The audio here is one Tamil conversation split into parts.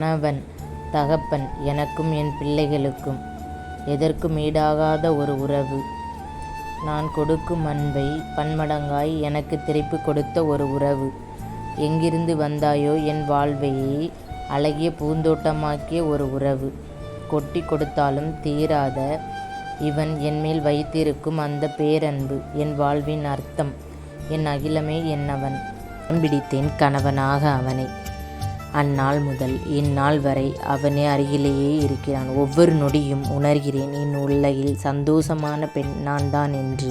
கணவன், தகப்பன் எனக்கும் என் பிள்ளைகளுக்கும் எதற்கும் ஈடாகாத ஒரு உறவு. நான் கொடுக்கும் அன்பை பன்மடங்காய் எனக்கு திருப்பிக் கொடுத்த ஒரு உறவு. எங்கிருந்து வந்தாயோ என் வாழ்வையே அழகிய பூந்தோட்டமாக்கிய ஒரு உறவு. கொட்டி கொடுத்தாலும் தீராத இவன் என்மேல் வைத்திருக்கும் அந்த பேரன்பு என் வாழ்வின் அர்த்தம். என் அகிலமே என்னவன். பிடித்தேன் கணவனாக அவனை. அந்நாள் முதல் இந்நாள் வரை அவனே அருகிலேயே இருக்கிறான். ஒவ்வொரு நொடியும் உணர்கிறேன் என் உலகில் சந்தோஷமான பெண் நான் தான் என்று.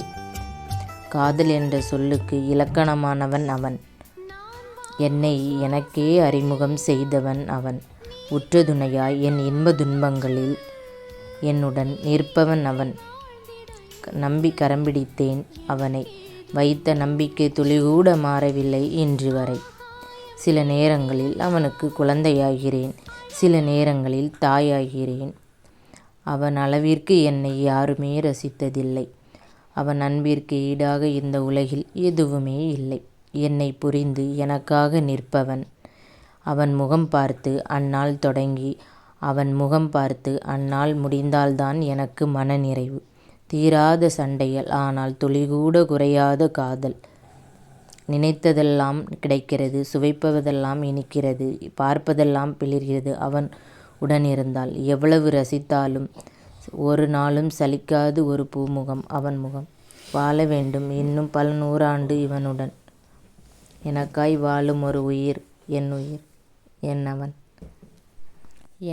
காதல் என்ற சொல்லுக்கு இலக்கணமானவன் அவன். என்னை எனக்கே அறிமுகம் செய்தவன் அவன். உற்ற துணையாய் என் இன்ப துன்பங்களில் என்னுடன் நிற்பவன் அவன். நம்பி கரம்பிடித்தேன் அவனை. வைத்த நம்பிக்கை துளிகூட மாறவில்லை இன்று வரை. சில நேரங்களில் அவனுக்கு குழந்தையாகிறேன், சில நேரங்களில் தாயாகிறேன். அவன் அளவிற்கு என்னை யாருமே ரசித்ததில்லை. அவன் அன்பிற்கு ஈடாக இந்த உலகில் எதுவுமே இல்லை. என்னை புரிந்து எனக்காக நிற்பவன். அவன் முகம் பார்த்து அந்நாள் தொடங்கி அவன் முகம் பார்த்து அந்நாள் முடிந்தால்தான் எனக்கு மனநிறைவு. தீராத சண்டைகள், ஆனால் துளிகூட குறையாத காதல். நினைத்ததெல்லாம் கிடைக்கிறது, சுவைப்பதெல்லாம் இனிக்கிறது, பார்ப்பதெல்லாம் பிளிர்கிறது. அவன் உடனிருந்தால் எவ்வளவு ரசித்தாலும் ஒரு நாளும் சலிக்காது ஒரு பூமுகம் அவன் முகம். வாழ வேண்டும் இன்னும் பல நூறாண்டு இவனுடன். எனக்காய் வாழும் ஒரு உயிர், என் உயிர், என்னவன்.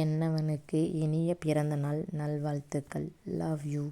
என்னவனுக்கு இனிய பிறந்தநாள் நல்வாழ்த்துக்கள். Love you.